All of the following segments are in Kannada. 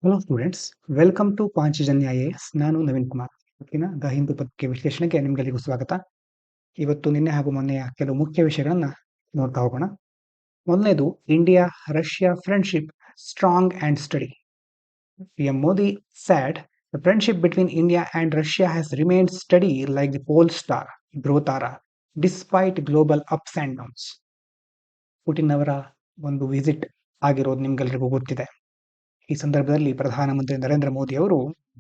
Hello students, welcome to Panchajanya IAS. ನಾನು ನವೀನ್ ಕುಮಾರ್. ಇವತ್ತಿನ ದ ಹಿಂದೂ ಪತ್ರಿಕೆ ವಿಶ್ಲೇಷಣೆಗೆ ನಿಮಗೆಲ್ಲರಿಗೂ ಸ್ವಾಗತ. ಇವತ್ತು ನಿನ್ನೆ ಹಾಗೂ ಮೊನ್ನೆಯ ಕೆಲವು ಮುಖ್ಯ ವಿಷಯಗಳನ್ನ ನೋಡ್ತಾ ಹೋಗೋಣ. ಮೊದಲನೇದು, India Russia friendship strong and study. PM Modi said the friendship between India and Russia has remained steady like the pole star Dhruvtara despite global ups and downs. Putin ಅವರ ಒಂದು ವಿಸಿಟ್ ಆಗಿರೋದು ನಿಮ್ಗೆಲ್ರಿಗೂ ಗೊತ್ತಿದೆ. ಈ ಸಂದರ್ಭದಲ್ಲಿ ಪ್ರಧಾನಮಂತ್ರಿ ನರೇಂದ್ರ ಮೋದಿ ಅವರು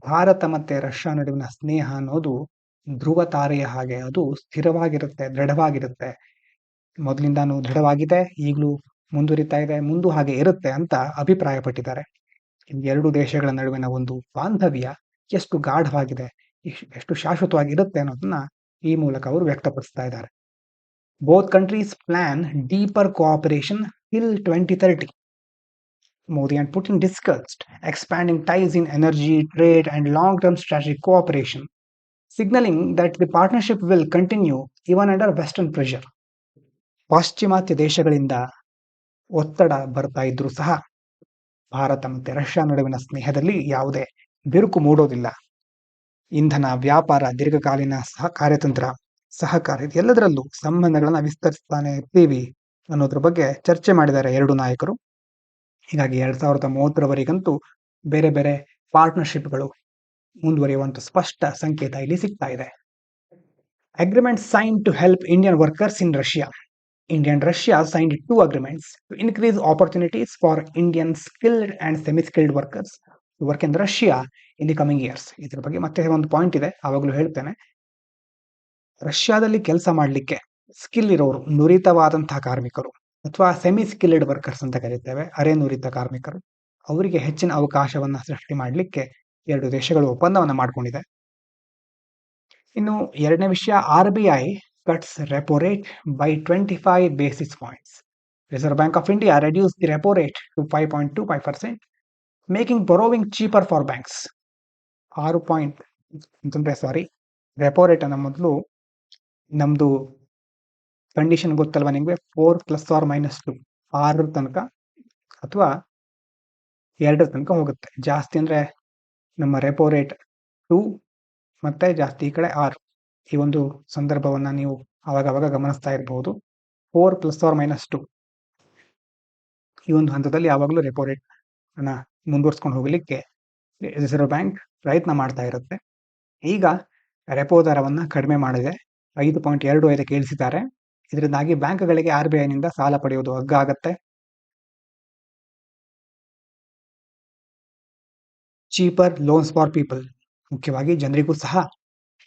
ಭಾರತ ಮತ್ತೆ ರಷ್ಯಾ ನಡುವಿನ ಸ್ನೇಹ ಅನ್ನೋದು ಧ್ರುವ ತಾರೆಯ ಹಾಗೆ, ಅದು ಸ್ಥಿರವಾಗಿರುತ್ತೆ, ದೃಢವಾಗಿರುತ್ತೆ. ಮೊದಲಿಂದಾನು ದೃಢವಾಗಿದೆ, ಈಗಲೂ ಮುಂದುವರಿತಾ ಇದೆ, ಮುಂದೂ ಹಾಗೆ ಇರುತ್ತೆ ಅಂತ ಅಭಿಪ್ರಾಯಪಟ್ಟಿದ್ದಾರೆ. ಎರಡು ದೇಶಗಳ ನಡುವಿನ ಒಂದು ಬಾಂಧವ್ಯ ಎಷ್ಟು ಗಾಢವಾಗಿದೆ, ಎಷ್ಟು ಶಾಶ್ವತವಾಗಿರುತ್ತೆ ಅನ್ನೋದನ್ನ ಈ ಮೂಲಕ ಅವರು ವ್ಯಕ್ತಪಡಿಸ್ತಾ ಇದ್ದಾರೆ. Both countries plan deeper cooperation till 2030. Modi and Putin discussed expanding ties in energy, trade, and long-term strategic cooperation, signaling that the partnership will continue even under Western pressure. ಪಾಶ್ಚಿಮಾತ್ಯ ದೇಶಗಳಿಂದ ಒತ್ತಡ ಬರ್ತಾ ಇದ್ರೂ ಸಹ ಭಾರತ ಮತ್ತು ರಷ್ಯಾ ನಡುವಿನ ಸ್ನೇಹದಲ್ಲಿ ಯಾವುದೇ ಬಿರುಕು ಮೂಡೋದಿಲ್ಲ. ಇಂಧನ, ವ್ಯಾಪಾರ, ದೀರ್ಘಕಾಲೀನ ಕಾರ್ಯತಂತ್ರ, ಸಹಕಾರ, ಎಲ್ಲದರಲ್ಲೂ ಸಂಬಂಧಗಳನ್ನು ವಿಸ್ತರಿಸ್ತಾನೆ ಇರ್ತೀವಿ ಅನ್ನೋದ್ರ ಬಗ್ಗೆ ಚರ್ಚೆ ಮಾಡಿದ್ದಾರೆ ಎರಡು ನಾಯಕರು. ಹೀಗಾಗಿ 2030ರವರೆಗಂತೂ ಬೇರೆ ಬೇರೆ ಪಾರ್ಟ್ನರ್ಶಿಪ್ಗಳು ಮುಂದುವರಿಯುವಂತ ಸ್ಪಷ್ಟ ಸಂಕೇತ ಇಲ್ಲಿ ಸಿಗ್ತಾ ಇದೆ. Agreement sign to help Indian workers in Russia. India and Russia signed 2 agreements to increase opportunities for Indian skilled and semi-skilled workers to work in Russia in the coming years. ಇದ್ರ ಬಗ್ಗೆ ಮತ್ತೆ ಒಂದು ಪಾಯಿಂಟ್ ಇದೆ, ಆವಾಗಲೂ ಹೇಳ್ತೇನೆ. ರಷ್ಯಾದಲ್ಲಿ ಕೆಲಸ ಮಾಡಲಿಕ್ಕೆ ಸ್ಕಿಲ್ ಇರೋರು, ನುರಿತವಾದಂತಹ ಕಾರ್ಮಿಕರು ಅಥವಾ ಸೆಮಿ ಸ್ಕಿಲ್ಡ್ ವರ್ಕರ್ಸ್ ಅಂತ ಕರೀತೇವೆ, ಅರೆ ನುರಿತ ಕಾರ್ಮಿಕರು, ಅವರಿಗೆ ಹೆಚ್ಚಿನ ಅವಕಾಶವನ್ನ ಸೃಷ್ಟಿ ಮಾಡಲಿಕ್ಕೆ ಎರಡು ದೇಶಗಳು ಒಪ್ಪಂದವನ್ನ ಮಾಡಿಕೊಂಡಿದೆ. ಇನ್ನು ಎರಡನೇ ವಿಷಯ, RBI cuts repo rate by 25 basis points. Reserve Bank of India reduced the repo rate to 5.25%, making borrowing cheaper for banks. 6 repo rate ಅನ್ನ ಮೊದಲು ನಮ್ದು ಕಂಡೀಷನ್ ಗೊತ್ತಲ್ವಾ ನಿಮಗೆ, 4 ± 2, 6 ತನಕ ಅಥವಾ 2 ತನಕ ಹೋಗುತ್ತೆ. ಜಾಸ್ತಿ ಅಂದ್ರೆ ನಮ್ಮ ರೆಪೋ ರೇಟ್ 2 ಮತ್ತೆ ಜಾಸ್ತಿ ಈ ಕಡೆ 6. ಈ ಒಂದು ಸಂದರ್ಭವನ್ನ ನೀವು ಅವಾಗವಾಗ ಗಮನಿಸ್ತಾ ಇರಬಹುದು. 4 ± 2 ಈ ಒಂದು ಹಂತದಲ್ಲಿ ಯಾವಾಗಲೂ ರೆಪೋ ರೇಟ್ ಅನ್ನ ಮುಂದುವರ್ಸ್ಕೊಂಡು ಹೋಗಲಿಕ್ಕೆ ರಿಸರ್ವ್ ಬ್ಯಾಂಕ್ ಪ್ರಯತ್ನ ಮಾಡ್ತಾ ಇರುತ್ತೆ. ಈಗ ರೆಪೋ ದರವನ್ನ ಕಡಿಮೆ ಮಾಡಿದೆ, 5.25ಕ್ಕೆ ಇಳಿಸಿದ್ದಾರೆ. ಇದರಿಂದಾಗಿ ಬ್ಯಾಂಕ್ಗಳಿಗೆ RBI ನಿಂದ ಸಾಲ ಪಡೆಯುವುದು ಅಗ್ಗ ಆಗತ್ತೆ. ಚೀಪರ್ ಲೋನ್ಸ್ ಫಾರ್ ಪೀಪಲ್, ಮುಖ್ಯವಾಗಿ ಜನರಿಗೂ ಸಹ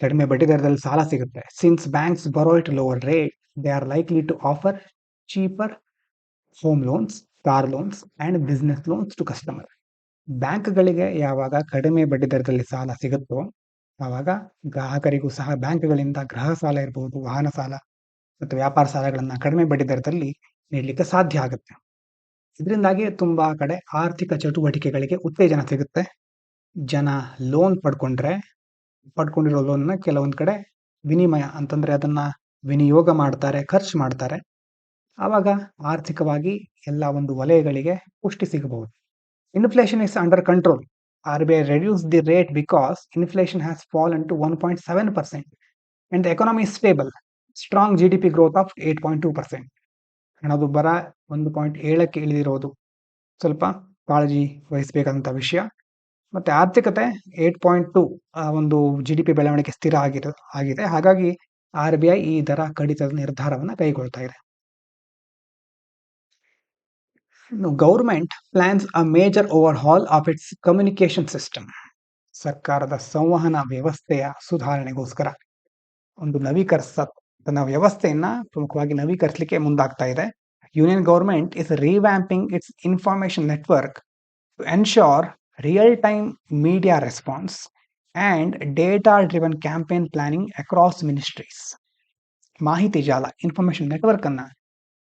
ಕಡಿಮೆ ಬಡ್ಡಿ ದರದಲ್ಲಿ ಸಾಲ ಸಿಗುತ್ತೆ. Since banks borrow at lower rate, they are likely to offer cheaper home loans, car loans and business loans to customer. ಬ್ಯಾಂಕ್ಗಳಿಗೆ ಯಾವಾಗ ಕಡಿಮೆ ಬಡ್ಡಿ ದರದಲ್ಲಿ ಸಾಲ ಸಿಗುತ್ತೋ ಆವಾಗ ಗ್ರಾಹಕರಿಗೂ ಸಹ ಬ್ಯಾಂಕ್ಗಳಿಂದ ಗೃಹ ಸಾಲ ಇರಬಹುದು, ವಾಹನ ಸಾಲ ಮತ್ತು ವ್ಯಾಪಾರ ಸಾಲಗಳನ್ನ ಕಡಿಮೆ ಬಡ್ಡಿ ದರದಲ್ಲಿ ನೀಡಲಿಕ್ಕೆ ಸಾಧ್ಯ ಆಗುತ್ತೆ. ಇದರಿಂದಾಗಿ ತುಂಬಾ ಕಡೆ ಆರ್ಥಿಕ ಚಟುವಟಿಕೆಗಳಿಗೆ ಉತ್ತೇಜನ ಸಿಗುತ್ತೆ. ಜನ ಲೋನ್ ಪಡ್ಕೊಂಡಿರೋ ಲೋನ್ನ ಕೆಲವೊಂದು ಕಡೆ ವಿನಿಮಯ ಅಂತಂದ್ರೆ ಅದನ್ನ ವಿನಿಯೋಗ ಮಾಡ್ತಾರೆ, ಖರ್ಚು ಮಾಡ್ತಾರೆ. ಆವಾಗ ಆರ್ಥಿಕವಾಗಿ ಎಲ್ಲ ಒಂದು ವಲಯಗಳಿಗೆ ಪುಷ್ಟಿ ಸಿಗಬಹುದು. Inflation is under control. RBI reduced the rate because inflation has fallen to 1.7% and the economy is stable. Strong GDP growth of 8.2%. ಹಣದುಬ್ಬರ 1.7ಕ್ಕೆ ಇಳಿದಿರೋದು ಸ್ವಲ್ಪ ಕಾಳಜಿ ವಹಿಸಬೇಕಾದಂಥ ವಿಷಯ. ಮತ್ತೆ ಆರ್ಥಿಕತೆ 8.2 ಒಂದು GDP ಬೆಳವಣಿಗೆ ಸ್ಥಿರ ಆಗಿದೆ. ಹಾಗಾಗಿ RBI ಈ ದರ ಕಡಿತದ ನಿರ್ಧಾರವನ್ನು ಕೈಗೊಳ್ತಾ ಇದೆ. Government plans a major overhaul of its communication system. ಸರ್ಕಾರದ ಸಂವಹನ ವ್ಯವಸ್ಥೆಯ ಸುಧಾರಣೆಗೋಸ್ಕರ ಒಂದು ತನ್ನ ವ್ಯವಸ್ಥೆಯನ್ನ ಪ್ರಮುಖವಾಗಿ ನವೀಕರಿಸಲಿಕ್ಕೆ ಮುಂದಾಗ್ತಾ ಇದೆ. Union government is revamping its information network to ensure real time media response and data driven campaign planning across ministries. ಮಾಹಿತಿ ಜಾಲ, ಇನ್ಫಾರ್ಮೇಶನ್ ನೆಟ್ವರ್ಕ್ ಅನ್ನ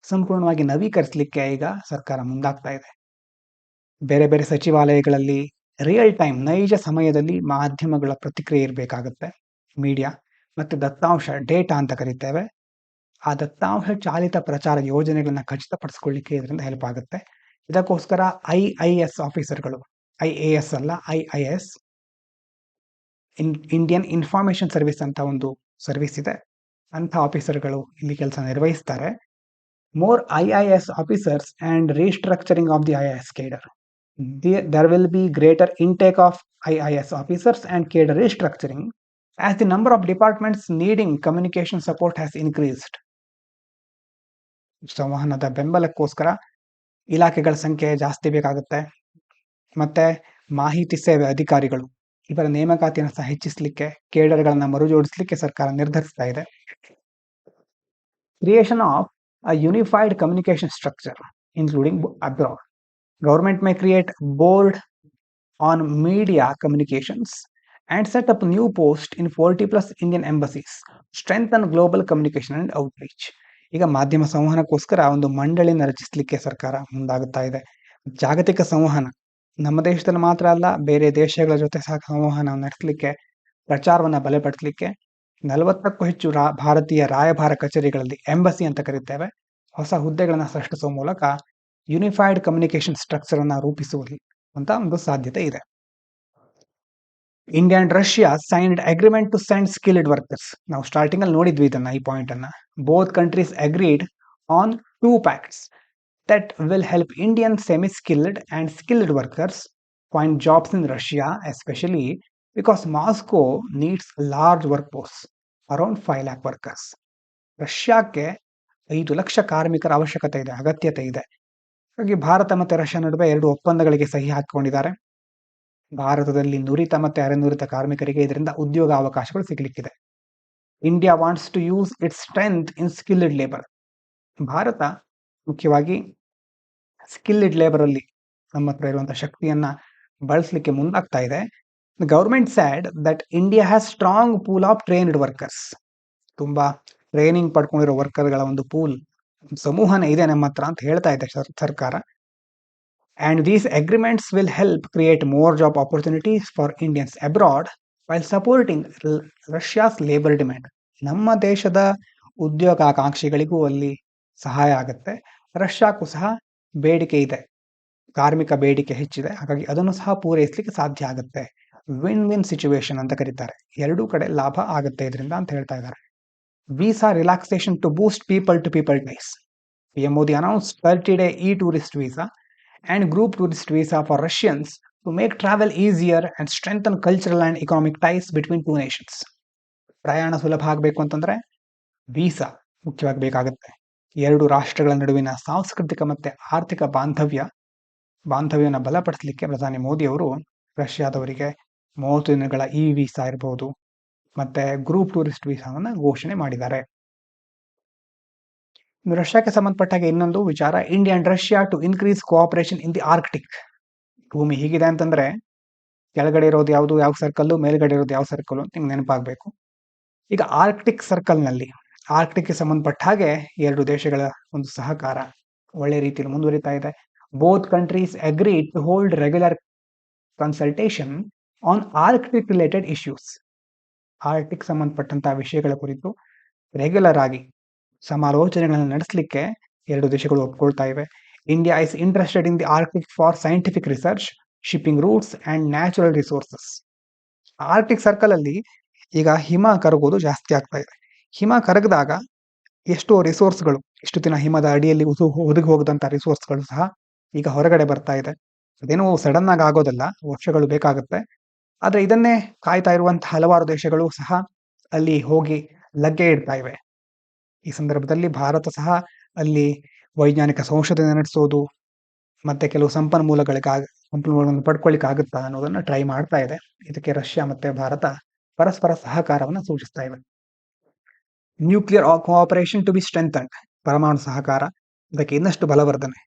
ಸಂಪೂರ್ಣವಾಗಿ ನವೀಕರಿಸಲಿಕ್ಕೆ ಈಗ ಸರ್ಕಾರ ಮುಂದಾಗ್ತಾ ಇದೆ. ಬೇರೆ ಬೇರೆ ಸಚಿವಾಲಯಗಳಲ್ಲಿ ರಿಯಲ್ ಟೈಮ್, ನೈಜ ಸಮಯದಲ್ಲಿ ಮಾಧ್ಯಮಗಳ ಪ್ರತಿಕ್ರಿಯೆ ಇರಬೇಕಾಗತ್ತೆ. ಮೀಡಿಯಾ ಮತ್ತೆ ದತ್ತಾಂಶ, ಡೇಟಾ ಅಂತ ಕರಿತೇವೆ, ಆ ದತ್ತಾಂಶ ಚಾಲಿತ ಪ್ರಚಾರ ಯೋಜನೆಗಳನ್ನ ಖಚಿತಪಡಿಸಿಕೊಳ್ಳಿಕ್ಕೆ ಇದರಿಂದ ಹೆಲ್ಪ್ ಆಗುತ್ತೆ. ಇದಕ್ಕೋಸ್ಕರ IIS ಆಫೀಸರ್ಗಳು, IAS ಅಲ್ಲ, IIS, ಇಂಡಿಯನ್ ಇನ್ಫಾರ್ಮೇಶನ್ ಸರ್ವಿಸ್ ಅಂತ ಒಂದು ಸರ್ವಿಸ್ ಇದೆ. ಅಂಥ ಆಫೀಸರ್ಗಳು ಇಲ್ಲಿ ಕೆಲಸ ನಿರ್ವಹಿಸ್ತಾರೆ. More IIS officers and restructuring of the IIS cadre. There will be greater intake of IIS officers and cadre restructuring as the number of departments needing communication support has increased. ಸಂವಹನದ ಬೆಂಬಲಕ್ಕೋಸ್ಕರ ಇಲಾಖೆಗಳ ಸಂಖ್ಯೆ ಜಾಸ್ತಿ ಬೇಕಾಗುತ್ತೆ. ಮತ್ತೆ ಮಾಹಿತಿ ಸೇವೆ ಅಧಿಕಾರಿಗಳು ಇವರ ನೇಮಕಾತಿಯನ್ನು ಸಹ ಹೆಚ್ಚಿಸಲಿಕ್ಕೆ, ಕೇಡರ್ಗಳನ್ನ ಮರುಜೋಡಿಸಲಿಕ್ಕೆ ಸರ್ಕಾರ ನಿರ್ಧರಿಸ್ತಾ ಇದೆ. Creation of a unified communication structure including abroad. Government may create board on media communications and set up new posts in 40 plus Indian embassies, strengthen global communication and outreach. ಈಗ ಮಾಧ್ಯಮ ಸಂವಹನಕ್ಕೋಸ್ಕರ ಒಂದು ಮಂಡಳಿನ ರಚಿಸಲಿಕ್ಕೆ ಸರ್ಕಾರ ಮುಂದಾಗುತ್ತಾ ಇದೆ. ಜಾಗತಿಕ ಸಂವಹನ ನಮ್ಮ ದೇಶದಲ್ಲಿ ಮಾತ್ರ ಅಲ್ಲ, ಬೇರೆ ದೇಶಗಳ ಜೊತೆ ಸಹ ಸಂವಹನ ನಡೆಸಲಿಕ್ಕೆ, ಪ್ರಚಾರವನ್ನು ಬಲಪಡಿಸಲಿಕ್ಕೆ 40ಕ್ಕೂ ಹೆಚ್ಚು ಭಾರತೀಯ ರಾಯಭಾರ ಕಚೇರಿಗಳಲ್ಲಿ, ಎಂಬಸಿ ಅಂತ ಕರೀತೇವೆ, ಹೊಸ ಹುದ್ದೆಗಳನ್ನು ಸೃಷ್ಟಿಸುವ ಮೂಲಕ ಯುನಿಫೈಡ್ ಕಮ್ಯುನಿಕೇಶನ್ ಸ್ಟ್ರಕ್ಚರ್ ಅನ್ನ ರೂಪಿಸುವುದು ಅಂತ ಒಂದು ಸಾಧ್ಯತೆ ಇದೆ. India and Russia signed agreement to send skilled workers. ನಾವು ಸ್ಟಾರ್ಟಿಂಗ್ ಅಲ್ಲಿ ನೋಡಿದ್ವಿ ಇದನ್ನ, ಈ ಪಾಯಿಂಟ್ ಅನ್ನ. Both countries agreed on 2 pacts that will help Indian semi-skilled and skilled workers find jobs in Russia, especially because Moscow needs a large workforce, around 5 lakh workers. ರಷ್ಯಾಕ್ಕೆ 5 lakh ಕಾರ್ಮಿಕರ ಅವಶ್ಯಕತೆ ಇದೆ, ಅಗತ್ಯತೆ ಇದೆ. ಹಾಗಾಗಿ ಭಾರತ ಮತ್ತು ರಷ್ಯಾ ನಡುವೆ 2 ಒಪ್ಪಂದಗಳಿಗೆ ಸಹಿ ಹಾಕಿಕೊಂಡಿದ್ದಾರೆ. ಭಾರತದಲ್ಲಿ ನುರಿತ ಮತ್ತೆ ಅರೆನುರಿತ ಕಾರ್ಮಿಕರಿಗೆ ಇದರಿಂದ ಉದ್ಯೋಗ ಅವಕಾಶಗಳು ಸಿಗಲಿಕ್ಕಿದೆ. India wants to use its strength in skilled labour. ಭಾರತ ಮುಖ್ಯವಾಗಿ ಸ್ಕಿಲ್ಡ್ ಲೇಬರ್ ಅಲ್ಲಿ ನಮ್ಮ ಹತ್ರ ಇರುವಂತಹ ಶಕ್ತಿಯನ್ನ ಬಳಸಲಿಕ್ಕೆ ಮುಂದಾಗ್ತಾ ಇದೆ. Government said that India has strong pool of trained workers. ತುಂಬಾ ಟ್ರೈನಿಂಗ್ ಪಡ್ಕೊಂಡಿರೋ ವರ್ಕರ್ಗಳ ಒಂದು ಪೂಲ್, ಸಮೂಹನ ಇದೆ ನಮ್ಮ ಹತ್ರ ಅಂತ ಹೇಳ್ತಾ ಇದೆ ಸರ್ಕಾರ. And these agreements will help create more job opportunities for Indians abroad while supporting Russia's labour demand. ನಮ್ಮ ದೇಶದ ಉದ್ಯೋಗಾಕಾಂಕ್ಷಿಗಳಿಗೂ ಅಲ್ಲಿ ಸಹಾಯ ಆಗುತ್ತೆ. ರಷ್ಯಾಕ್ಕೂ ಸಹ ಬೇಡಿಕೆ ಇದೆ, ಕಾರ್ಮಿಕ ಬೇಡಿಕೆ ಹೆಚ್ಚಿದೆ, ಹಾಗಾಗಿ ಅದನ್ನು ಸಹ ಪೂರೈಸಲಿಕ್ಕೆ ಸಾಧ್ಯ ಆಗುತ್ತೆ. ವಿನ್ ವಿನ್ ಸಿಚುವೇಶನ್ ಅಂತ ಕರೀತಾರೆ, ಎರಡೂ ಕಡೆ ಲಾಭ ಆಗುತ್ತೆ ಇದರಿಂದ ಅಂತ ಹೇಳ್ತಾ ಇದ್ದಾರೆ. Visa relaxation to boost people to people ties. PM Modi announced 30-day e-tourist visa and group tourist visa for Russians to make travel easier and strengthen cultural and economic ties between two nations. ಪ್ರಯಾಣ ಸುಲಭ ಆಗಬೇಕು ಅಂತಂದ್ರೆ ವೀಸಾ ಮುಖ್ಯವಾಗಿ ಬೇಕಾಗುತ್ತೆ. 2 ರಾಷ್ಟ್ರಗಳ ನಡುವಿನ ಸಾಂಸ್ಕೃತಿಕ ಮತ್ತೆ ಆರ್ಥಿಕ ಬಾಂಧವ್ಯನ ಬಲಪಡಿಸಲಿಕ್ಕೆ ಪ್ರಧಾನಿ ಮೋದಿ ಅವರು ರಷ್ಯಾದವರಿಗೆ 30 ದಿನಗಳ ಇ ವೀಸಾ ಇರಬಹುದು, ಮತ್ತೆ ಗ್ರೂಪ್ ಟೂರಿಸ್ಟ್ ವೀಸಾವನ್ನ ಘೋಷಣೆ ಮಾಡಿದ್ದಾರೆ. ರಷ್ಯಾಕ್ಕೆ ಸಂಬಂಧಪಟ್ಟ ಹಾಗೆ ಇನ್ನೊಂದು ವಿಚಾರ, India and Russia to increase cooperation in the Arctic. ಭೂಮಿ ಹೀಗಿದೆ ಅಂತಂದ್ರೆ ಕೆಳಗಡೆ ಇರೋದು ಯಾವುದು, ಯಾವ ಸರ್ಕಲ್, ಮೇಲ್ಗಡೆ ಇರೋದು ಯಾವ ಸರ್ಕಲ್ ಅಂತ ನಿಮ್ಗೆ ನೆನಪಾಗಬೇಕು. ಈಗ ಆರ್ಕ್ಟಿಕ್ ಸರ್ಕಲ್ ನಲ್ಲಿ, ಆರ್ಕ್ಟಿಕ್ಗೆ ಸಂಬಂಧಪಟ್ಟ ಹಾಗೆ 2 ದೇಶಗಳ ಒಂದು ಸಹಕಾರ ಒಳ್ಳೆ ರೀತಿಯಲ್ಲಿ ಮುಂದುವರಿತಾ ಇದೆ. Both countries agreed to hold regular consultation on Arctic related issues. Arctic ಸಂಬಂಧಪಟ್ಟಂತಹ ವಿಷಯಗಳ ಕುರಿತು ರೆಗ್ಯುಲರ್ ಆಗಿ ಸಮಾಲೋಚನೆಗಳನ್ನು ನಡೆಸಲಿಕ್ಕೆ 2 ದೇಶಗಳು ಒಪ್ಕೊಳ್ತಾ ಇವೆ. India is interested in the Arctic for scientific research, shipping roots and natural resources. Arctic circle ಅಲ್ಲಿ ಈಗ ಹಿಮ ಕರಗೋದು ಜಾಸ್ತಿ ಆಗ್ತಾ ಇದೆ. ಹಿಮ ಕರಗದಾಗ ಎಷ್ಟೋ ರಿಸೋರ್ಸ್ಗಳು, ಇಷ್ಟು ದಿನ ಹಿಮದ ಅಡಿಯಲ್ಲಿ ಒದಗಿ ಹೋಗದಂತ ರಿಸೋರ್ಸ್ಗಳು ಸಹ ಈಗ ಹೊರಗಡೆ ಬರ್ತಾ ಇದೆ. ಅದೇನೋ ಸಡನ್ ಆಗಿ ಆಗೋದಲ್ಲ, ವರ್ಷಗಳು ಬೇಕಾಗುತ್ತೆ. ಆದ್ರೆ ಇದನ್ನೇ ಕಾಯ್ತಾ ಇರುವಂತಹ ಹಲವಾರು ದೇಶಗಳು ಸಹ ಅಲ್ಲಿ ಹೋಗಿ ಲಗ್ಗೆ ಇಡ್ತಾ ಇವೆ. ಈ ಸಂದರ್ಭದಲ್ಲಿ ಭಾರತ ಸಹ ಅಲ್ಲಿ ವೈಜ್ಞಾನಿಕ ಸಂಶೋಧನೆ ನಡೆಸೋದು ಮತ್ತೆ ಕೆಲವು ಸಂಪನ್ಮೂಲಗಳನ್ನು ಪಡ್ಕೊಳ್ಳಿಕ್ಕೆ ಆಗುತ್ತಾ ಅನ್ನೋದನ್ನ ಟ್ರೈ ಮಾಡ್ತಾ ಇದೆ. ಇದಕ್ಕೆ ರಷ್ಯಾ ಮತ್ತೆ ಭಾರತ ಪರಸ್ಪರ ಸಹಕಾರವನ್ನು ಸೂಚಿಸ್ತಾ ಇವೆ. Nuclear cooperation to be strengthened. ಪರಮಾಣು ಸಹಕಾರ ಇದಕ್ಕೆ ಇನ್ನಷ್ಟು ಬಲವರ್ಧನೆ.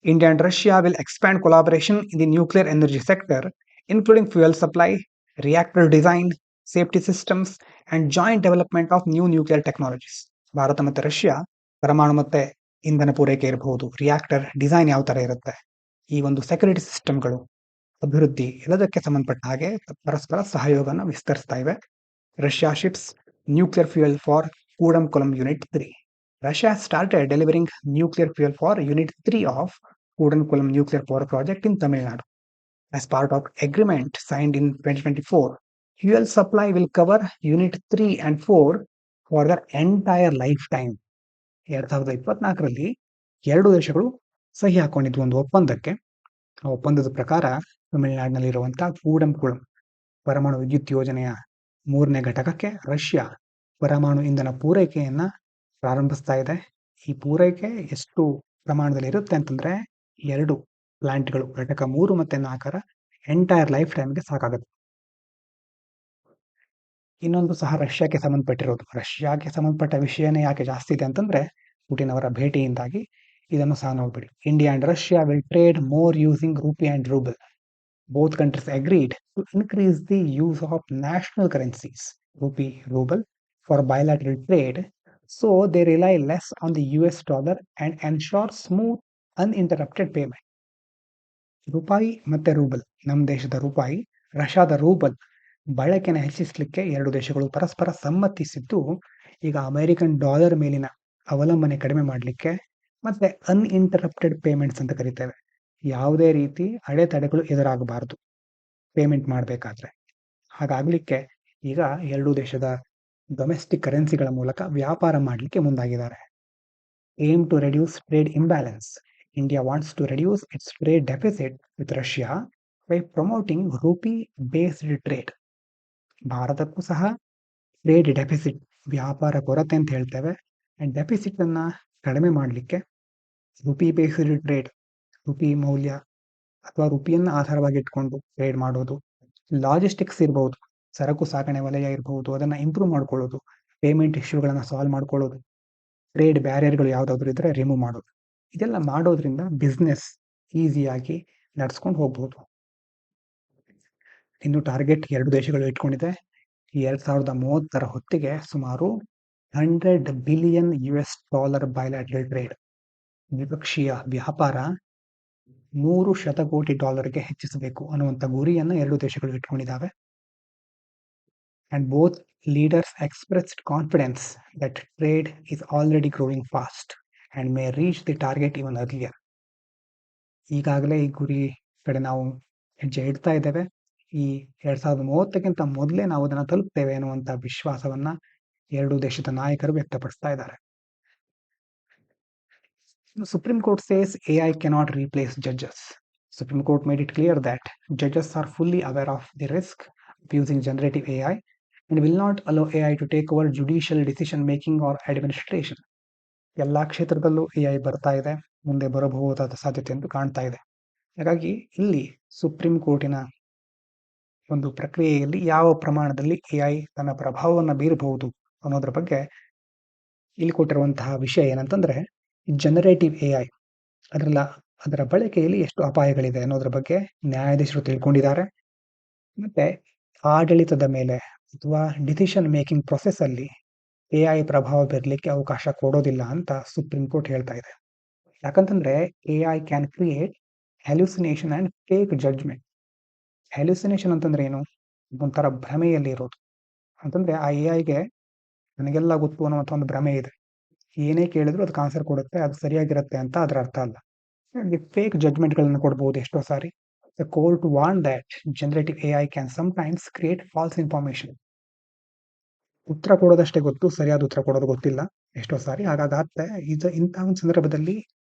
India and Russia will expand collaboration in the nuclear energy sector, including fuel supply, reactor design, safety systems and joint development of nuclear technologies. ಭಾರತ ಮತ್ತು ರಷ್ಯಾ ಪರಮಾಣು ಮತ್ತೆ ಇಂಧನ ಪೂರೈಕೆ ಇರಬಹುದು, ರಿಯಾಕ್ಟರ್ ಡಿಸೈನ್ ಯಾವ ತರ ಇರುತ್ತೆ, ಈ ಒಂದು ಸೆಕ್ಯೂರಿಟಿ ಸಿಸ್ಟಮ್ಗಳು ಅಭಿವೃದ್ಧಿ ಎಲ್ಲದಕ್ಕೆ ಸಂಬಂಧಪಟ್ಟ ಹಾಗೆ ಪರಸ್ಪರ ಸಹಯೋಗನ ವಿಸ್ತರಿಸ್ತಾ ಇವೆ. Russia ships nuclear fuel for Kudankulam unit 3. Russia started delivering nuclear fuel for Unit 3 of Kudankulam Nuclear Power Project in Tamil Nadu. As part of agreement signed in 2024, fuel supply will cover Unit 3 and 4 for their entire lifetime. 2024ರಲ್ಲಿ ಎರಡು ದೇಶಗಳು ಸಹಿ ಹಾಕೊಂಡಿದ್ವು ಒಂದು ಒಪ್ಪಂದಕ್ಕೆ. ಆ ಒಪ್ಪಂದದ ಪ್ರಕಾರ ತಮಿಳುನಾಡಿನಲ್ಲಿರುವಂತಹ ಕೂಡಂಕುಳಂ ಪರಮಾಣು ವಿದ್ಯುತ್ ಯೋಜನೆಯ 3ನೇ ಘಟಕಕ್ಕೆ ರಷ್ಯಾ ಪರಮಾಣು ಇಂಧನ ಪೂರೈಕೆಯನ್ನ ಪ್ರಾರಂಭಿಸ್ತಾ ಇದೆ. ಈ ಪೂರೈಕೆ ಎಷ್ಟು ಪ್ರಮಾಣದಲ್ಲಿ ಇರುತ್ತೆ ಅಂತಂದ್ರೆ 2 ಪ್ಲಾಂಟ್ಗಳು ಘಟಕ 3 ಮತ್ತೆ 4ರ ಎಂಟೈರ್ ಲೈಫ್ ಟೈಮ್ಗೆ ಸಾಕಾಗುತ್ತೆ. ಇನ್ನೊಂದು ಸಹ ರಷ್ಯಾಕ್ಕೆ ಸಂಬಂಧಪಟ್ಟಿರೋದು. ರಷ್ಯಾಕ್ಕೆ ಸಂಬಂಧಪಟ್ಟ ವಿಷಯನೇ ಯಾಕೆ ಜಾಸ್ತಿ ಇದೆ ಅಂತಂದ್ರೆ ಪುಟಿನ್ ಅವರ ಭೇಟಿಯಿಂದಾಗಿ. ಇದನ್ನು ಸಹ ನೋಡ್ಬಿಡಿ. India and Russia will trade more using rupee and rouble. Both countries agreed to increase the use of national currencies, rupee, ruble, for bilateral trade, so they rely less on the US dollar and ensure smooth, uninterrupted payment. ರೂಪಾಯಿ ಮತ್ತೆ ರೂಬಲ್, ನಮ್ಮ ದೇಶದ ರೂಪಾಯಿ, ರಷ್ಯಾದ ರೂಬಲ್ ಬಳಕೆನ ಹೆಚ್ಚಿಸಲಿಕ್ಕೆ ಎರಡು ದೇಶಗಳು ಪರಸ್ಪರ ಸಮ್ಮತಿಸಿದ್ದು ಈಗ ಅಮೆರಿಕನ್ ಡಾಲರ್ ಮೇಲಿನ ಅವಲಂಬನೆ ಕಡಿಮೆ ಮಾಡಲಿಕ್ಕೆ ಮತ್ತೆ ಅನ್ಇಂಟರಪ್ಟೆಡ್ ಪೇಮೆಂಟ್ಸ್ ಅಂತ ಕರಿತೇವೆ. ಯಾವುದೇ ರೀತಿ ಅಡೆತಡೆಗಳು ಎದುರಾಗಬಾರದು ಪೇಮೆಂಟ್ ಮಾಡಬೇಕಾದ್ರೆ. ಹಾಗಾಗ್ಲಿಕ್ಕೆ ಈಗ ಎರಡೂ ದೇಶದ ಡೊಮೆಸ್ಟಿಕ್ ಕರೆನ್ಸಿಗಳ ಮೂಲಕ ವ್ಯಾಪಾರ ಮಾಡಲಿಕ್ಕೆ ಮುಂದಾಗಿದ್ದಾರೆ. Aim to reduce trade imbalance. India wants to reduce its trade deficit with Russia by promoting rupee based trade. ಭಾರತಕ್ಕೂ ಸಹ ಟ್ರೇಡ್ ಡೆಫಿಸಿಟ್, ವ್ಯಾಪಾರ ಕೊರತೆ ಅಂತ ಹೇಳ್ತೇವೆ, ಡೆಫಿಸಿಟ್ ಅನ್ನ ಕಡಿಮೆ ಮಾಡಲಿಕ್ಕೆ ರೂಪಿ ಬೇಸ್ಡ್ ಟ್ರೇಡ್, ರೂಪಿ ಮೌಲ್ಯ ಅಥವಾ ರೂಪಿಯನ್ನು ಆಧಾರವಾಗಿ ಇಟ್ಕೊಂಡು ಟ್ರೇಡ್ ಮಾಡೋದು, ಲಾಜಿಸ್ಟಿಕ್ಸ್ ಇರಬಹುದು, ಸರಕು ಸಾಗಣೆ ವಲಯ ಇರಬಹುದು, ಅದನ್ನ ಇಂಪ್ರೂವ್ ಮಾಡ್ಕೊಳ್ಳೋದು, ಪೇಮೆಂಟ್ ಇಶ್ಯೂಗಳನ್ನ ಸಾಲ್ವ್ ಮಾಡ್ಕೊಳ್ಳೋದು, ಟ್ರೇಡ್ ಬ್ಯಾರಿಯರ್ಗಳು ಯಾವ್ದಾದ್ರು ಇದ್ರೆ ರಿಮೂವ್ ಮಾಡೋದು. ಇದೆಲ್ಲ ಮಾಡೋದ್ರಿಂದ ಬಿಸ್ನೆಸ್ ಈಸಿಯಾಗಿ ನಡ್ಸ್ಕೊಂಡು ಹೋಗ್ಬೋದು. ಇನ್ನು ಟಾರ್ಗೆಟ್ ಎರಡು ದೇಶಗಳು ಇಟ್ಕೊಂಡಿದೆ. 2030ರ ಹೊತ್ತಿಗೆ ಸುಮಾರು $100 ಬಿಲಿಯನ್ ಬೈಲ್ಯಾಟರಲ್ ಟ್ರೇಡ್, ದ್ವಿಪಕ್ಷೀಯ ವ್ಯಾಪಾರ $100 ಕೋಟಿ ಹೆಚ್ಚಿಸಬೇಕು ಅನ್ನುವಂಥ ಗುರಿಯನ್ನ ಎರಡು ದೇಶಗಳು ಇಟ್ಕೊಂಡಿದ್ದಾವೆ. And both leaders expressed confidence that trade is already growing fast and may reach the target even earlier. ಈಗಾಗಲೇ ಈ ಗುರಿ ಕಡೆ ನಾವು ಹೆಜ್ಜೆ ಇಡ್ತಾ ಇದ್ದೇವೆ. ಈ 2030ಕ್ಕಿಂತ ಮೊದಲೇ ನಾವು ಅದನ್ನು ತಲುಪ್ತೇವೆ ಅನ್ನುವಂಥ ವಿಶ್ವಾಸವನ್ನ ಎರಡು ದೇಶದ ನಾಯಕರು ವ್ಯಕ್ತಪಡಿಸ್ತಾ ಇದ್ದಾರೆ. The Supreme Court says AI cannot replace judges. Supreme Court made it clear that judges are fully aware of the risk of using generative AI and will not allow AI to take over judicial decision making or administration. ಎಲ್ಲಾ ಕ್ಷೇತ್ರದಲ್ಲೂ AI ಬರ್ತಾ ಇದೆ, ಮುಂದೆ ಬರಬಹುದಾದ ಸಾಧ್ಯತೆ ಎಂದು ಕಾಣ್ತಾ ಇದೆ. ಹಾಗಾಗಿ ಇಲ್ಲಿ ಸುಪ್ರೀಂ ಕೋರ್ಟಿನ ಒಂದು ಪ್ರಕ್ರಿಯೆಯಲ್ಲಿ ಯಾವ ಪ್ರಮಾಣದಲ್ಲಿ AI ತನ್ನ ಪ್ರಭಾವವನ್ನು ಬೀರಬಹುದು ಅನ್ನೋದ್ರ ಬಗ್ಗೆ ಇಲ್ಲಿ ಕೊಟ್ಟಿರುವಂತಹ ವಿಷಯ ಏನಂತಂದ್ರೆ, ಜನರೇಟಿವ್ AI ಅದರ ಬಳಕೆಯಲ್ಲಿ ಎಷ್ಟು ಅಪಾಯಗಳಿದೆ ಅನ್ನೋದ್ರ ಬಗ್ಗೆ ನ್ಯಾಯಾಧೀಶರು ತಿಳ್ಕೊಂಡಿದ್ದಾರೆ. ಮತ್ತೆ ಆಡಳಿತದ ಮೇಲೆ ಅಥವಾ ಡಿಸಿಷನ್ ಮೇಕಿಂಗ್ ಪ್ರೊಸೆಸ್ ಅಲ್ಲಿ AI ಪ್ರಭಾವ ಬೀರಲಿಕ್ಕೆ ಅವಕಾಶ ಕೊಡೋದಿಲ್ಲ ಅಂತ ಸುಪ್ರೀಂ ಕೋರ್ಟ್ ಹೇಳ್ತಾ ಇದೆ. ಯಾಕಂತಂದ್ರೆ AI can create hallucination and fake judgement. Hallucination ಅಂತಂದ್ರೆ ಏನು? ಒಂಥರ ಭ್ರಮೆಯಲ್ಲಿ ಇರೋದು. ಅಂತಂದ್ರೆ ಆ AI-ಗೆ ನನಗೆಲ್ಲ ಗೊತ್ತು ಅನ್ನುವಂಥ ಒಂದು ಭ್ರಮೆ ಇದೆ. ಏನೇ ಕೇಳಿದ್ರು ಅದಕ್ಕೆ ಆನ್ಸರ್ ಕೊಡುತ್ತೆ, ಅದು ಸರಿಯಾಗಿರುತ್ತೆ ಅಂತ ಅದರ ಅರ್ಥ ಅಲ್ಲ. ಫೇಕ್ ಜಡ್ಜ್ಮೆಂಟ್ಗಳನ್ನು ಕೊಡಬಹುದು ಎಷ್ಟೋ ಸಾರಿ. The court warned that generative AI can sometimes create false information. ಉತ್ತರ ಕೊಡೋದಷ್ಟೇ ಗೊತ್ತು, ಸರಿಯಾದ ಉತ್ತರ ಕೊಡೋದು ಗೊತ್ತಿಲ್ಲ ಎಷ್ಟೋ ಸಾರಿ. ಹಾಗಾಗತ್ತೆ ಇಂತಹ ಒಂದು ಸಂದರ್ಭದಲ್ಲಿ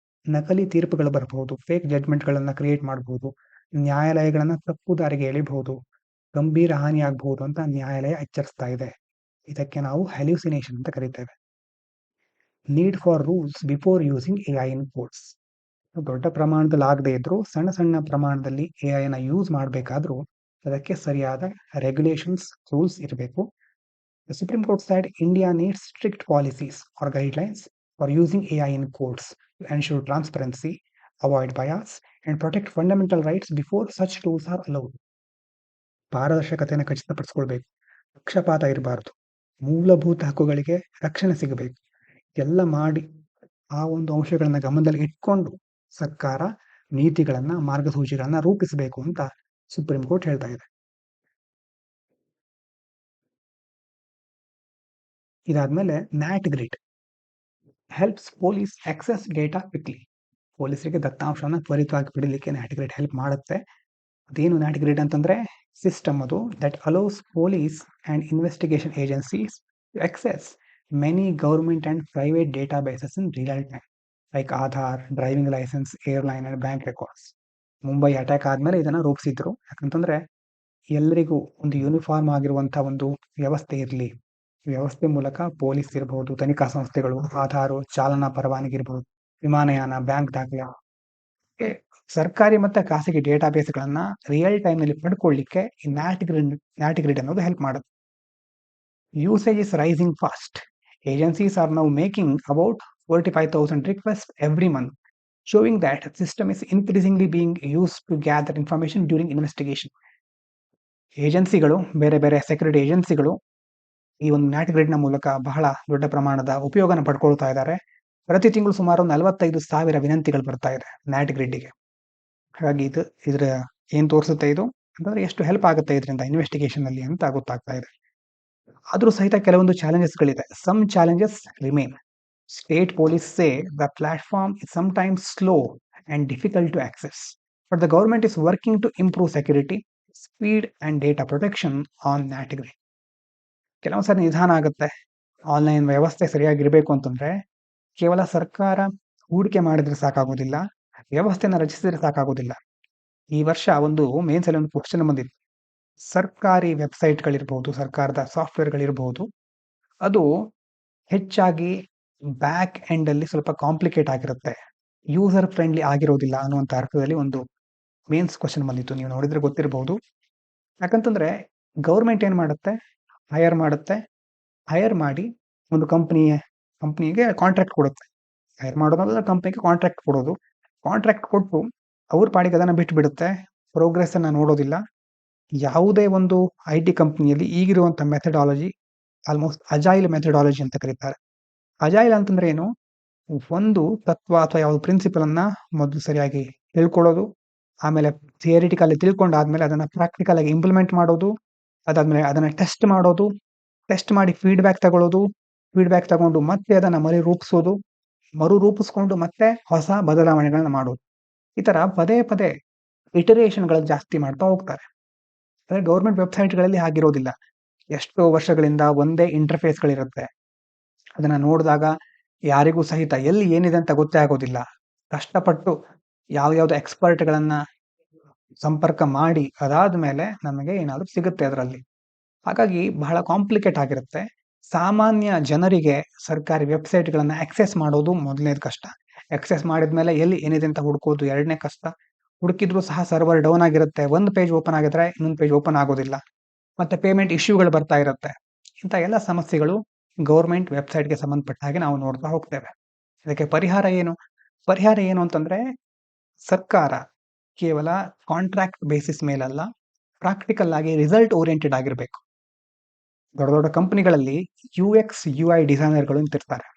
ನಕಲಿ ತೀರ್ಪುಗಳು ಬರಬಹುದು, ಫೇಕ್ ಜಡ್ಜ್ಮೆಂಟ್ಗಳನ್ನ ಕ್ರಿಯೇಟ್ ಮಾಡಬಹುದು, ನ್ಯಾಯಾಲಯಗಳನ್ನ ತಪ್ಪು ದಾರಿಗೆ ಎಳಿಬಹುದು, ಗಂಭೀರ ಹಾನಿ ಆಗಬಹುದು ಅಂತ ನ್ಯಾಯಾಲಯ ಎಚ್ಚರಿಸ್ತಾ ಇದೆ. ಇದಕ್ಕೆ ನಾವು ಹ್ಯಾಲ್ಯೂಸಿನೇಷನ್ ಅಂತ ಕರಿತೇವೆ. Need for rules before using AI in courts. ದೊಡ್ಡ ಪ್ರಮಾಣದಲ್ಲಿ ಆಗದೆ ಇದ್ರು ಸಣ್ಣ ಸಣ್ಣ ಪ್ರಮಾಣದಲ್ಲಿ AI-ನ ಯೂಸ್ ಮಾಡಬೇಕಾದ್ರೂ ಅದಕ್ಕೆ ಸರಿಯಾದ ರೆಗ್ಯುಲೇಷನ್ಸ್, ರೂಲ್ಸ್ ಇರಬೇಕು. The Supreme Court said India needs strict policies or guidelines for using AI in courts to ensure transparency, avoid bias, and protect fundamental rights before such tools are allowed. ಪಾರದರ್ಶಕತೆಯನ್ನು ಖಚಿತಪಡಿಸಿಕೊಳ್ಬೇಕು, ಪಕ್ಷಪಾತ ಇರಬಾರದು, ಮೂಲಭೂತ ಹಕ್ಕುಗಳಿಗೆ ರಕ್ಷಣೆ ಸಿಗಬೇಕು. ಎಲ್ಲ ಮಾಡಿ ಆ ಒಂದು ಅಂಶಗಳನ್ನ ಗಮನದಲ್ಲಿ ಇಟ್ಕೊಂಡು ಸರ್ಕಾರ ನೀತಿಗಳನ್ನ, ಮಾರ್ಗಸೂಚಿಗಳನ್ನ ರೂಪಿಸಬೇಕು ಅಂತ ಸುಪ್ರೀಂ ಕೋರ್ಟ್ ಹೇಳ್ತಾ ಇದೆ. ಇದಾದ್ಮೇಲೆ NATGRID helps police access data quickly. ಪೊಲೀಸರಿಗೆ ದತ್ತಾಂಶವನ್ನು ತ್ವರಿತವಾಗಿ ಪಡಿಲಿಕ್ಕೆ ನ್ಯಾಟ್ ಗ್ರಿಡ್ ಹೆಲ್ಪ್ ಮಾಡುತ್ತೆ. ಅದೇನು ನ್ಯಾಟ್ ಗ್ರಿಡ್ ಅಂತಂದ್ರೆ ಸಿಸ್ಟಮ್ ಅದು that allows police and investigation agencies to access many government and private data bases in real time like Aadhaar, driving licence, airline and bank records. Mumbai attack ಆದ್ಮೇಲೆ ಇದನ್ನ ರೂಪಿಸಿದ್ರು. ಯಾಕಂತಂದ್ರೆ ಎಲ್ಲರಿಗೂ ಒಂದು ಯೂನಿಫಾರ್ಮ್ ಆಗಿರುವಂತಹ ಒಂದು ವ್ಯವಸ್ಥೆ ಇರಲಿ. ವ್ಯವಸ್ಥೆ ಮೂಲಕ ಪೊಲೀಸ್ ಇರಬಹುದು, ತನಿಖಾ ಸಂಸ್ಥೆಗಳು, ಆಧಾರು, ಚಾಲನಾ ಪರವಾನಗಿ ಇರಬಹುದು, ವಿಮಾನಯಾನ, ಬ್ಯಾಂಕ್ ದಾಖಲೆ, ಸರ್ಕಾರಿ ಮತ್ತೆ ಖಾಸಗಿ ಡೇಟಾಬೇಸ್ಗಳನ್ನ ರಿಯಲ್ ಟೈಮ್ ನಲ್ಲಿ ಪಡ್ಕೊಳ್ಳಿಕ್ಕೆ ಈ ನ್ಯಾಟ್ ಗ್ರಿಡ್ ಅನ್ನೋದು ಹೆಲ್ಪ್ ಮಾಡುತ್ತೆ. Usage is rising fast. Agencies are now making about 45,000 requests every month, showing that the system is increasingly being used to gather information during investigation. ಏಜೆನ್ಸಿಗಳು, ಬೇರೆ ಬೇರೆ ಸೆಕ್ಯೂರಿಟಿ ಏಜೆನ್ಸಿಗಳು ಈ ಒಂದು ನ್ಯಾಟ್ ಗ್ರಿಡ್ ನ ಮೂಲಕ ಬಹಳ ದೊಡ್ಡ ಪ್ರಮಾಣದ ಉಪಯೋಗನ ಪಡ್ಕೊಳ್ತಾ ಇದ್ದಾರೆ. ಪ್ರತಿ ತಿಂಗಳು ಸುಮಾರು 45,000 ವಿನಂತಿಗಳು ಬರ್ತಾ ಇದೆ ನ್ಯಾಟ್ ಗ್ರಿಡ್ಗೆ. ಹಾಗಾಗಿ ಇದ್ರ ಏನ್ ತೋರಿಸುತ್ತೆ ಇದು ಅಂತಂದ್ರೆ ಎಷ್ಟು ಹೆಲ್ಪ್ ಆಗುತ್ತೆ ಇದರಿಂದ ಇನ್ವೆಸ್ಟಿಗೇಷನ್ ಅಲ್ಲಿ ಅಂತ ಗೊತ್ತಾಗ್ತಾ ಇದೆ. ಆದ್ರೂ ಸಹಿತ ಕೆಲವೊಂದು ಚಾಲೆಂಜಸ್ ಗಳಿದೆ. Some challenges remain. State police say the platform is sometimes slow and difficult to access, but the government is working to improve security, speed and data protection on NAT grid. ಕೆಲವೊಂದು ಸರಿ ನಿಧಾನ ಆಗುತ್ತೆ. ಆನ್ಲೈನ್ ವ್ಯವಸ್ಥೆ ಸರಿಯಾಗಿರ್ಬೇಕು ಅಂತಂದ್ರೆ ಕೇವಲ ಸರ್ಕಾರ ಹೂಡಿಕೆ ಮಾಡಿದ್ರೆ ಸಾಕಾಗೋದಿಲ್ಲ, ವ್ಯವಸ್ಥೆನ ರಚಿಸಿದ್ರೆ ಸಾಕಾಗೋದಿಲ್ಲ. ಈ ವರ್ಷ ಒಂದು ಮೇನ್ಸ್ ಅಲ್ಲಿ ಒಂದು ಕ್ವಶನ್ ಬಂದಿತ್ತು. ಸರ್ಕಾರಿ ವೆಬ್ಸೈಟ್ಗಳಿರ್ಬಹುದು, ಸರ್ಕಾರದ ಸಾಫ್ಟ್ವೇರ್ಗಳಿರ್ಬಹುದು, ಅದು ಹೆಚ್ಚಾಗಿ ಬ್ಯಾಕ್ ಎಂಡ್ ಅಲ್ಲಿ ಸ್ವಲ್ಪ ಕಾಂಪ್ಲಿಕೇಟ್ ಆಗಿರುತ್ತೆ, ಯೂಸರ್ ಫ್ರೆಂಡ್ಲಿ ಆಗಿರೋದಿಲ್ಲ ಅನ್ನುವಂತ ಅರ್ಥದಲ್ಲಿ ಒಂದು ಮೇನ್ಸ್ ಕ್ವಶನ್ ಬಂದಿತ್ತು. ನೀವು ನೋಡಿದ್ರೆ ಗೊತ್ತಿರಬಹುದು. ಯಾಕಂತಂದ್ರೆ ಗೌರ್ಮೆಂಟ್ ಏನ್ ಮಾಡುತ್ತೆ, ಹೈರ್ ಮಾಡಿ ಒಂದು ಕಂಪ್ನಿಗೆ ಕಾಂಟ್ರಾಕ್ಟ್ ಕೊಡುತ್ತೆ. ಹೈರ್ ಮಾಡೋದಲ್ಲ, ಕಂಪ್ನಿಗೆ ಕಾಂಟ್ರಾಕ್ಟ್ ಕೊಡೋದು. ಕಾಂಟ್ರಾಕ್ಟ್ ಕೊಟ್ಟು ಅವ್ರ ಪಾಡಿಗೆ ಅದನ್ನ ಬಿಟ್ಟು ಬಿಡುತ್ತೆ, ಪ್ರೋಗ್ರೆಸ್ ಅನ್ನ ನೋಡೋದಿಲ್ಲ. ಯಾವುದೇ ಒಂದು IT ಕಂಪ್ನಿಯಲ್ಲಿ ಈಗಿರುವಂತ ಮೆಥಡಾಲಜಿ ಆಲ್ಮೋಸ್ಟ್ ಅಜೈಲ್ ಮೆಥಡಾಲಜಿ ಅಂತ ಕರೀತಾರೆ. ಅಜೈಲ್ ಅಂತಂದ್ರೆ ಏನು, ಒಂದು ತತ್ವ ಅಥವಾ ಯಾವ ಪ್ರಿನ್ಸಿಪಲ್ ಅನ್ನ ಮೊದಲು ಸರಿಯಾಗಿ ತಿಳ್ಕೊಳ್ಳೋದು, ಆಮೇಲೆ ಥಿಯರಿಟಿಕಲ್ ತಿಳ್ಕೊಂಡಾದ್ಮೇಲೆ ಅದನ್ನ ಪ್ರಾಕ್ಟಿಕಲ್ ಆಗಿ ಇಂಪ್ಲಿಮೆಂಟ್ ಮಾಡೋದು, ಅದಾದ್ಮೇಲೆ ಅದನ್ನ ಟೆಸ್ಟ್ ಮಾಡೋದು, ಟೆಸ್ಟ್ ಮಾಡಿ ಫೀಡ್ಬ್ಯಾಕ್ ತಗೊಂಡು ಮತ್ತೆ ಅದನ್ನ ಮರು ರೂಪಿಸ್ಕೊಂಡು ಮತ್ತೆ ಹೊಸ ಬದಲಾವಣೆಗಳನ್ನ ಮಾಡೋದು. ಈ ತರ ಪದೇ ಪದೇ ಇಟರೇಷನ್ಗಳು ಜಾಸ್ತಿ ಮಾಡ್ತಾ ಹೋಗ್ತಾರೆ. ಅದೇ ಗೌರ್ಮೆಂಟ್ ವೆಬ್ಸೈಟ್ಗಳಲ್ಲಿ ಆಗಿರೋದಿಲ್ಲ. ಎಷ್ಟೋ ವರ್ಷಗಳಿಂದ ಒಂದೇ ಇಂಟರ್ಫೇಸ್ಗಳಿರುತ್ತೆ. ಅದನ್ನ ನೋಡಿದಾಗ ಯಾರಿಗೂ ಸಹಿತ ಎಲ್ಲಿ ಏನಿದೆ ಅಂತ ಗೊತ್ತೇ ಆಗೋದಿಲ್ಲ. ಕಷ್ಟಪಟ್ಟು ಯಾವ್ಯಾವ್ದು ಎಕ್ಸ್ಪರ್ಟ್ಗಳನ್ನ ಸಂಪರ್ಕ ಮಾಡಿ ಅದಾದ್ಮೇಲೆ ನಮಗೆ ಏನಾದ್ರು ಸಿಗುತ್ತೆ ಅದರಲ್ಲಿ. ಹಾಗಾಗಿ ಬಹಳ ಕಾಂಪ್ಲಿಕೇಟ್ ಆಗಿರುತ್ತೆ. ಸಾಮಾನ್ಯ ಜನರಿಗೆ ಸರ್ಕಾರಿ ವೆಬ್ಸೈಟ್ಗಳನ್ನ ಆಕ್ಸೆಸ್ ಮಾಡೋದು ಮೊದಲನೇದು ಕಷ್ಟ. ಆಕ್ಸೆಸ್ ಮಾಡಿದ್ಮೇಲೆ ಎಲ್ಲಿ ಏನಿದೆ ಅಂತ ಹುಡುಕೋದು ಎರಡನೇ ಕಷ್ಟ. ಹುಡುಕಿದ್ರು ಸಹ ಸರ್ವರ್ ಡೌನ್ ಆಗಿರುತ್ತೆ. ಒಂದು ಪೇಜ್ ಓಪನ್ ಆಗಿದ್ರೆ ಇನ್ನೊಂದು ಪೇಜ್ ಓಪನ್ ಆಗೋದಿಲ್ಲ. ಮತ್ತೆ ಪೇಮೆಂಟ್ ಇಶ್ಯೂಗಳು ಬರ್ತಾ ಇರುತ್ತೆ. ಇಂಥ ಎಲ್ಲ ಸಮಸ್ಯೆಗಳು ಗೌರ್ಮೆಂಟ್ ವೆಬ್ಸೈಟ್ಗೆ ಸಂಬಂಧಪಟ್ಟ ಹಾಗೆ ನಾವು ನೋಡ್ತಾ ಹೋಗ್ತೇವೆ. ಇದಕ್ಕೆ ಪರಿಹಾರ ಏನು ಅಂತಂದ್ರೆ, ಸರ್ಕಾರ ಕೇವಲ ಕಾಂಟ್ರಾಕ್ಟ್ ಬೇಸಿಸ್ ಮೇಲಲ್ಲ, ಪ್ರಾಕ್ಟಿಕಲ್ ಆಗಿ ರಿಸಲ್ಟ್ ಓರಿಯೆಂಟೆಡ್ ಆಗಿರ್ಬೇಕು. ದೊಡ್ಡ ದೊಡ್ಡ ಕಂಪನಿಗಳಲ್ಲಿ UX UI ಡಿಸೈನರ್ಗಳು ಅಂತ ಇರ್ತಾರೆ.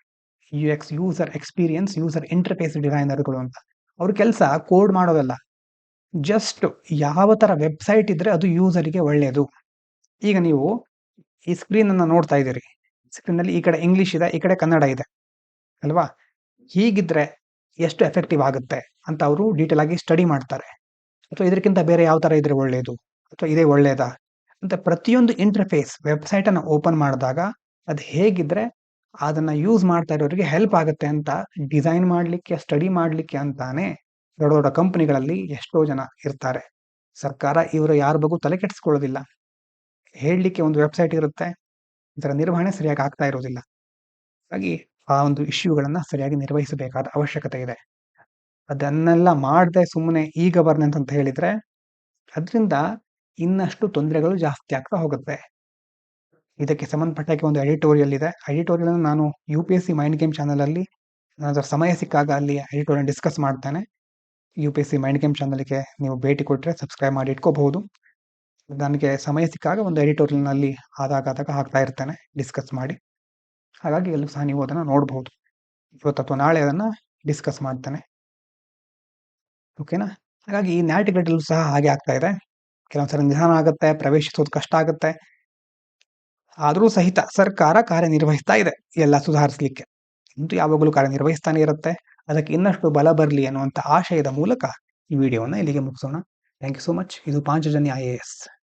UX user experience user interface ಡಿಸೈನರ್ಗಳು ಅಂತ. ಅವ್ರ ಕೆಲಸ ಕೋಡ್ ಮಾಡೋದಲ್ಲ, ಜಸ್ಟ್ ಯಾವ ತರ ವೆಬ್ಸೈಟ್ ಇದ್ರೆ ಅದು ಯೂಸರಿಗೆ ಒಳ್ಳೆಯದು. ಈಗ ನೀವು ಈ ಸ್ಕ್ರೀನ್ ಅನ್ನ ನೋಡ್ತಾ ಇದ್ದೀರಿ. ಸ್ಕ್ರೀನ್ ಅಲ್ಲಿ ಈ ಕಡೆ ಇಂಗ್ಲಿಷ್ ಇದೆ, ಈ ಕಡೆ ಕನ್ನಡ ಇದೆ ಅಲ್ವಾ? ಹೀಗಿದ್ರೆ ಎಷ್ಟು ಎಫೆಕ್ಟಿವ್ ಆಗುತ್ತೆ ಅಂತ ಅವರು ಡೀಟೇಲ್ ಆಗಿ ಸ್ಟಡಿ ಮಾಡ್ತಾರೆ. ಅಥವಾ ಇದಕ್ಕಿಂತ ಬೇರೆ ಯಾವ ತರ ಇದ್ರೆ ಒಳ್ಳೆಯದು, ಅಥವಾ ಇದೇ ಒಳ್ಳೇದಾ ಅಂತ ಪ್ರತಿಯೊಂದು ಇಂಟರ್ಫೇಸ್ ವೆಬ್ಸೈಟ್ ಅನ್ನ ಓಪನ್ ಮಾಡಿದಾಗ ಅದು ಹೇಗಿದ್ರೆ ಅದನ್ನ ಯೂಸ್ ಮಾಡ್ತಾ ಇರೋರಿಗೆ ಹೆಲ್ಪ್ ಆಗುತ್ತೆ ಅಂತ ಡಿಸೈನ್ ಮಾಡ್ಲಿಕ್ಕೆ, ಸ್ಟಡಿ ಮಾಡ್ಲಿಕ್ಕೆ ಅಂತಾನೆ ದೊಡ್ಡ ದೊಡ್ಡ ಕಂಪನಿಗಳಲ್ಲಿ ಎಷ್ಟೋ ಜನ ಇರ್ತಾರೆ. ಸರ್ಕಾರ ಇವರು ಯಾರ ಬಗ್ಗೆ ತಲೆ ಕೆಡಿಸ್ಕೊಳ್ಳೋದಿಲ್ಲ. ಹೇಳಲಿಕ್ಕೆ ಒಂದು ವೆಬ್ಸೈಟ್ ಇರುತ್ತೆ, ಇದರ ನಿರ್ವಹಣೆ ಸರಿಯಾಗಿ ಆಗ್ತಾ ಇರೋದಿಲ್ಲ. ಹಾಗಾಗಿ ಆ ಒಂದು ಇಶ್ಯೂಗಳನ್ನ ಸರಿಯಾಗಿ ನಿರ್ವಹಿಸಬೇಕಾದ ಅವಶ್ಯಕತೆ ಇದೆ. ಅದನ್ನೆಲ್ಲ ಮಾಡದೆ ಸುಮ್ಮನೆ ಈ ಗವರ್ನೆನ್ಸ್ ಅಂತ ಹೇಳಿದ್ರೆ ಅದರಿಂದ ಇನ್ನಷ್ಟು ತೊಂದರೆಗಳು ಜಾಸ್ತಿ ಆಗ್ತಾ ಹೋಗುತ್ತೆ. ಇದಕ್ಕೆ ಸಂಬಂಧಪಟ್ಟಾಗೆ ಒಂದು ಎಡಿಟೋರಿಯಲ್ ಇದೆ. ಎಡಿಟೋರಿಯಲ್ ನಾನು UPSC ಮೈಂಡ್ ಗೇಮ್ ಚಾನಲ್ ಅಲ್ಲಿ ಅದರ ಸಮಯ ಸಿಕ್ಕಾಗ ಅಲ್ಲಿ ಎಡಿಟೋರಿಯಲ್ ಡಿಸ್ಕಸ್ ಮಾಡ್ತೇನೆ. UPSC ಮೈಂಡ್ ಗೇಮ್ ಚಾನಲ್ಗೆ ನೀವು ಭೇಟಿ ಕೊಟ್ಟರೆ ಸಬ್ಸ್ಕ್ರೈಬ್ ಮಾಡಿ ಇಟ್ಕೋಬಹುದು. ನನಗೆ ಸಮಯ ಸಿಕ್ಕಾಗ ಒಂದು ಎಡಿಟೋರಿಯಲ್ ನಲ್ಲಿ ಆದಾಗ ಹಾಕ್ತಾ ಇರ್ತೇನೆ ಡಿಸ್ಕಸ್ ಮಾಡಿ. ಹಾಗಾಗಿ ಎಲ್ಲೂ ಸಹ ನೀವು ಅದನ್ನ ನೋಡಬಹುದು. ಇವತ್ತು ಅಥವಾ ನಾಳೆ ಅದನ್ನ ಡಿಸ್ಕಸ್ ಮಾಡ್ತೇನೆ. ಓಕೆನಾ? ಹಾಗಾಗಿ ಈ ನ್ಯಾಟ್ ಗ್ರಿಡ್ ಸಹ ಹಾಗೆ ಆಗ್ತಾ ಇದೆ. ಕೆಲವೊಂದ್ಸಲ ನಿಧಾನ ಆಗುತ್ತೆ, ಪ್ರವೇಶಿಸೋದು ಕಷ್ಟ ಆಗುತ್ತೆ. ಆದರೂ ಸಹಿತ ಸರ್ಕಾರ ಕಾರ್ಯನಿರ್ವಹಿಸ್ತಾ ಇದೆ ಎಲ್ಲ ಸುಧಾರಿಸಲಿಕ್ಕೆ. ಅಂತೂ ಯಾವಾಗಲೂ ಕಾರ್ಯನಿರ್ವಹಿಸ್ತಾನೆ ಇರುತ್ತೆ. ಅದಕ್ಕೆ ಇನ್ನಷ್ಟು ಬಲ ಬರಲಿ ಅನ್ನುವಂಥ ಆಶಯದ ಮೂಲಕ ಈ ವಿಡಿಯೋವನ್ನ ಇಲ್ಲಿಗೆ ಮುಗಿಸೋಣ. Thank you so much. ಇದು ಪಾಂಚಜನ್ಯ IAS.